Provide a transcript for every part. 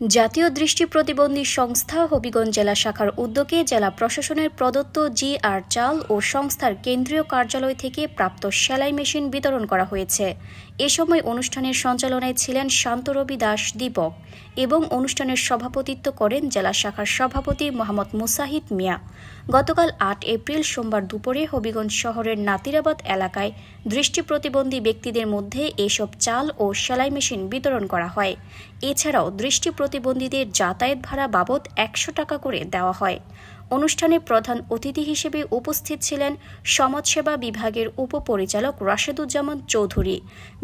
জাতীয় দৃষ্টি প্রতিবন্ধী সংস্থা হবিগঞ্জ জেলা শাখার উদ্যোগে জেলা প্রশাসনের প্রদত্ত জিআর চাল ও সংস্থার কেন্দ্রীয় কার্যালয় থেকে প্রাপ্ত সেলাই মেশিন বিতরণ করা হয়েছে। এ সময় অনুষ্ঠানের সঞ্চালনায় ছিলেন শান্তরবি দাস দীপক এবং অনুষ্ঠানের সভাপতিত্ব করেন জেলা শাখার সভাপতি মোহাম্মদ মুসাহিদ মিয়া। গতকাল ৮ এপ্রিল সোমবার দুপুরে হবিগঞ্জ শহরের নাতিরাবাদ এলাকায় দৃষ্টি প্রতিবন্ধী ব্যক্তিদের মধ্যে এসব চাল ও সেলাই মেশিন বিতরণ করা হয়। এছাড়াও দৃষ্টি প্রতিবন্ধীদের যাতায়াত ভাড়া বাবদ ১০০ টাকা করে দেওয়া হয়। অনুষ্ঠানে প্রধান অতিথি হিসেবে উপস্থিত ছিলেন সমাজসেবা বিভাগের উপপরিচালক রাশেদুজ্জামান চৌধুরী।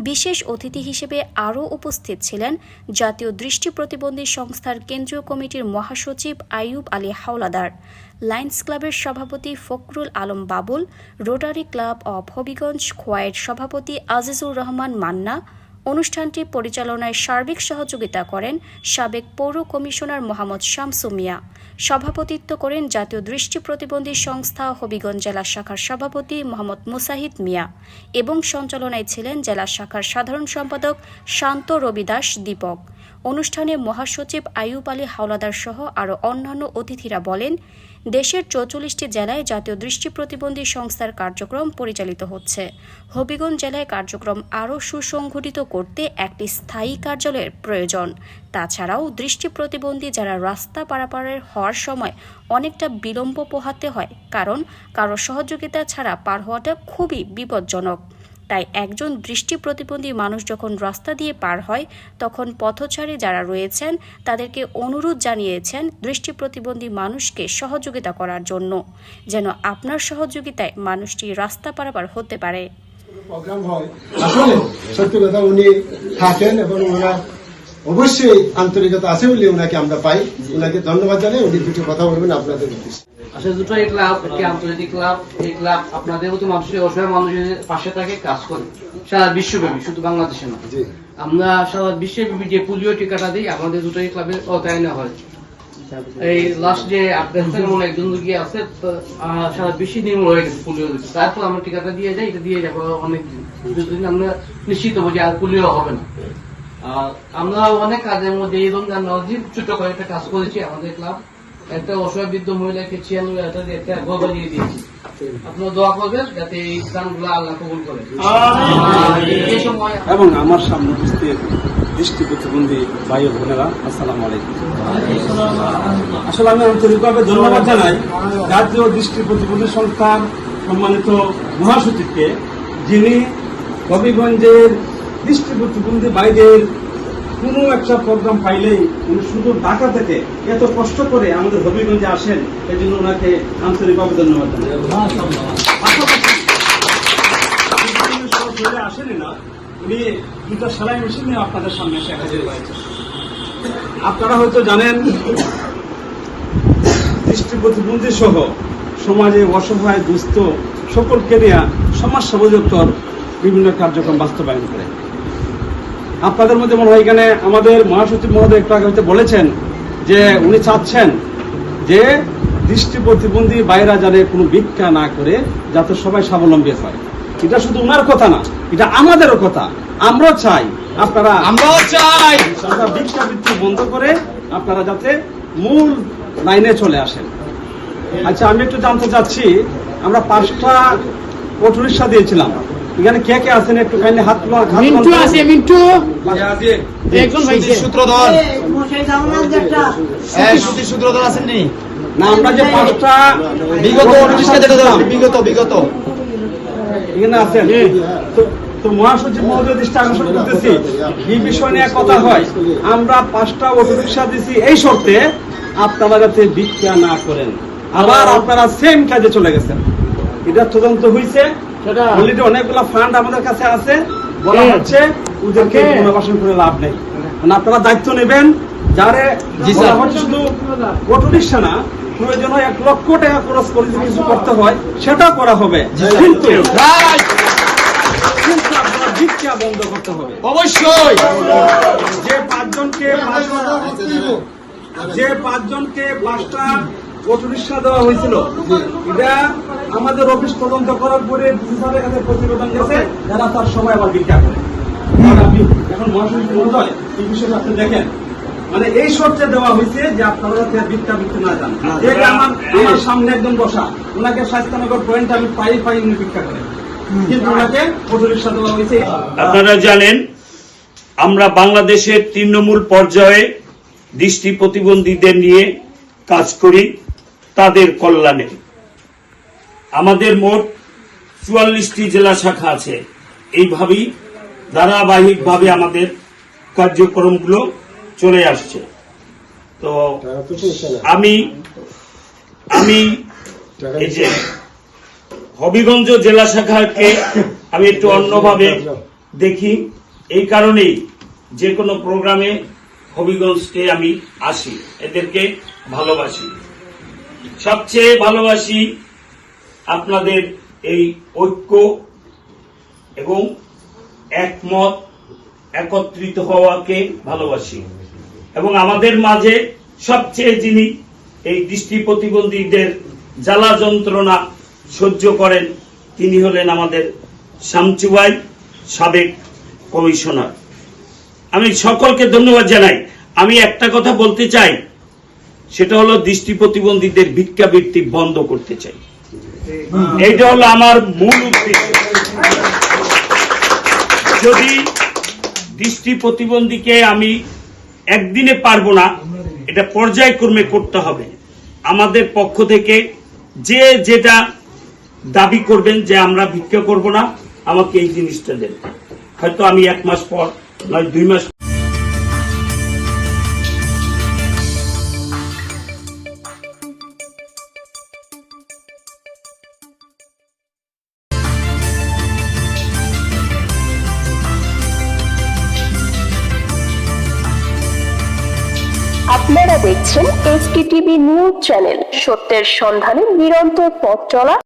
বিশেষ অতিথি হিসেবে আরও উপস্থিত ছিলেন জাতীয় দৃষ্টি প্রতিবন্ধী সংস্থার কেন্দ্রীয় কমিটির মহাসচিব আইয়ুব আলী হাওলাদার, লায়ন্স ক্লাবের সভাপতি Fakhrul Alam Babul, Rotary club of Habiganj খোয়াইয়ের সভাপতি আজিজুর রহমান মান্না। অনুষ্ঠানটি পরিচালনায় সার্বিক সহযোগিতা করেন সাবেক পৌর কমিশনার মোহাম্মদ শামসু মিয়া। সভাপতিত্ব করেন জাতীয় দৃষ্টি প্রতিবন্ধী সংস্থা হবিগঞ্জ জেলা শাখার সভাপতি মোহাম্মদ মুসাহিদ মিয়া এবং সঞ্চালনায় ছিলেন জেলা শাখার সাধারণ সম্পাদক শান্তরবি দাস দীপক। অনুষ্ঠানে মহাসচিব আইয়ুব আলী হাওলাদার সহ আরও অন্যান্য অতিথিরা বলেন, দেশের ৪৪টি জেলায় জাতীয় দৃষ্টি প্রতিবন্ধী সংস্থার কার্যক্রম পরিচালিত হচ্ছে। হবিগঞ্জ জেলায় কার্যক্রম আরও সুসংগঠিত করতে একটি স্থায়ী কার্যালয়ের প্রয়োজন। তাছাড়াও দৃষ্টি প্রতিবন্ধী যারা রাস্তা পারাপারের হওয়ার সময় অনেকটা বিলম্ব পোহাতে হয়, কারণ কারো সহযোগিতা ছাড়া পার হওয়াটা খুবই বিপজ্জনক। তাই একজন দৃষ্টি প্রতিবন্ধী মানুষ যখন রাস্তা দিয়ে পার হয় তখন পথচারী যারা রয়েছেন তাদেরকে অনুরোধ জানিয়েছেন দৃষ্টি প্রতিবন্ধী মানুষকে সহযোগিতা করার জন্য, যেন আপনার সহযোগিতায় মানুষটি রাস্তা পারাপার হতে পারে। প্রোগ্রাম হয় আসলে সত্যি কথা উনি থাকেন এবং ওনার অবশ্যই আন্তরিকতা আছে বলে ওনাকে আমরা পাই। ওনাকে ধন্যবাদ জানাই। উনি দুটো কথা বলবেন আপনাদের উদ্দেশ্যে। আসলে দুটোই ক্লাব, একটি আন্তর্জাতিক ক্লাব। এই ক্লাব আপনাদের মতো মানুষের অসহায় মানুষের পাশে থাকে, কাজ করে সারা বিশ্বব্যাপী, শুধু বাংলাদেশে না। আমরা সারা বিশ্বব্যাপী যে পোলিও টিকাটা দিই আমাদের দুটোই ক্লাবের অর্থায়নে হয়। এই লাস্ট যে আফগানিস্তানের মনে একজন রোগী আছে, সারা বিশ্বে নির্মূল হয়ে গেছে পোলিও দিতে। তারপর আমরা টিকাটা দিয়ে যাই, এটা দিয়ে যাবো অনেক দিন আমরা নিশ্চিত হবো যে আর পোলিও হবে না। আমরা অনেক কাজের মধ্যে এই রমজান নজির ছোট কয়েকটা কাজ করেছি। আমাদের ক্লাব একটা অসহায় বৃদ্ধ মহিলাকে 96,000 একটা ঘর বানিয়ে দিয়েছি। আপনারা দোয়া করবেন যাতে এই স্থানগুলো আল্লাহ কবুল করে। এবং আমার সামনে উপস্থিত দৃষ্টি প্রতিবন্ধী ভাই ও বোনেরা, আসসালামু আলাইকুম। আসলে আমি আন্তরিকভাবে ধন্যবাদ জানাই জাতীয় দৃষ্টি প্রতিবন্ধী সংস্থার সম্মানিত মহাসচিবকে, যিনি হবিগঞ্জের দৃষ্টি প্রতিবন্ধী ভাইদের কোনো একটা প্রোগ্রাম পাইলেই উনি শুধু ঢাকা থেকে এত কষ্ট করে আমাদের হবিগঞ্জে আসেন, এই জন্য ওনাকে আন্তরিকভাবে ধন্যবাদ জানাই। আসেনি না, উনি দুটো সেলাই মেশিন নিয়ে আপনাদের সামনে এসে হাজির হয়েছেন। আপনারা হয়তো জানেন দৃষ্টি প্রতিবন্ধী সহ সমাজে অসহায় দুস্থ সকলকে নিয়ে সমাজ সেবাযুক্তর বিভিন্ন কার্যক্রম বাস্তবায়ন করে। আপনাদের মধ্যে মনে হয় এখানে আমাদের মহাসচিব মহোদয় একটু আগে হয়তো বলেছেন যে উনি চাচ্ছেন যে দৃষ্টি প্রতিবন্ধী বাইরা জানে কোনো ভিক্ষা না করে যাতে সবাই স্বাবলম্বী হয়। এটা শুধু ওনার কথা না, এটা আমাদেরও কথা। আমরাও চাই ভিক্ষা বৃত্তি বন্ধ করে আপনারা যাতে মূল লাইনে চলে আসেন। আচ্ছা, আমি একটু জানতে চাচ্ছি, আমরা 5টা অটোরিকশা দিয়েছিলাম, এখানে কে কে আছেন একটু কাইন্ডলি হাত মিন্টু আছে, মিন্টু একজন ভাই সূত্রধর সূত্রধর আছেন নি না? আমরা যে 5টা বিগত অটোরিকশা দিলাম, বিগত এখানে আছেন তো মহাসচিব মহোদয় দৃষ্টি আকর্ষণ করতেছি, এই বিষয় নিয়ে কথা হয়। আমরা 5টা অটোরিকশা দিছি এই শর্তে আপনারা যাতে ভিক্ষা না করেন, আবার আপনারা সেম কাজে চলে গেছেন। এটা তদন্ত হয়েছে, অলরেডি অনেকগুলো ফান্ড আমাদের কাছে আছে। বলা হচ্ছে ওদেরকে পুনর্বাসন করে লাভ নেই, মানে আপনারা দায়িত্ব নেবেন। যারে শুধু অটোরিকশা না, প্রয়োজন হয় 1 লক্ষ টাকা খরচ করে যদি কিছু করতে হয় সেটা করা হবে, কিন্তু আপনারা ভিক্ষা বন্ধ করতে হবে অবশ্যই। যে 5জনকে 5টা অটোরিকশা দেওয়া হয়েছিল, এটা আমাদের অফিস তদন্ত করার পরে ডিসিসারের কাছে প্রতিবেদন গেছে, যারা তার সময় আবার ভিক্ষা করে। আপনি এখন মহাসচিব মহোদয় এই বিষয়টা আপনি দেখেন, মানে এই শর্তে দেওয়া হয়েছে যে আপনারা যাতে ভিক্ষাবৃত্তি না যান। এই যে আমার সামনে একজন বসা, ওনাকে স্বাস্থ্যনগর পয়েন্ট আমি পাই উনি ভিক্ষা করেন, কিন্তু ওনাকে অটোরিকশা দেওয়া হয়েছে। আপনারা জানেন আমরা বাংলাদেশের তৃণমূল পর্যায়ে দৃষ্টি প্রতিবন্ধীদের নিয়ে কাজ করি তাদের কল্যাণে। আমাদের মোট 44টি জেলা শাখা আছে। এইভাবেই ধারাবাহিকভাবে আমাদের কার্যক্রমগুলো চলে আসছে। তো আমি এই যে হবিগঞ্জ জেলা শাখাকে আমি একটু অন্যভাবে দেখি, এই কারণেই যে কোনো প্রোগ্রামে হবিগঞ্জকে আমি আসি, এদেরকে ভালোবাসি। সবচেয়ে ভালোবাসি আপনাদের এই ঐক্য এবং একমত একত্রিত হওয়াকে ভালোবাসি। এবং আমাদের মাঝে সবচেয়ে যিনি এই দৃষ্টি প্রতিবন্ধীদের জ্বালা যন্ত্রণা সহ্য করেন তিনি হলেন আমাদের শামচু ভাই, সাবেক কমিশনার। আমি সকলকে ধন্যবাদ জানাই। আমি একটা কথা বলতে চাই, সেটা হলো দৃষ্টি প্রতিবন্ধীদের ভিক্ষাবৃত্তি বন্ধ করতে চাই। এইটা হলো আমার মূল উদ্দেশ্য। যদি দৃষ্টি প্রতিবন্ধীকে আমি একদিনে পারবো না, এটা পর্যায়ক্রমে করতে হবে। আমাদের পক্ষ থেকে যে যেটা দাবি করবেন যে আমরা ভিক্ষা করব না, আমাকে এই জিনিসটা দেন, হয়তো আমি 1 মাস পর নয় 2 মাস। আপনারা দেখছেন SKTV নিউজ চ্যানেল, সত্যের সন্ধানে নিরন্তর পথ চলা।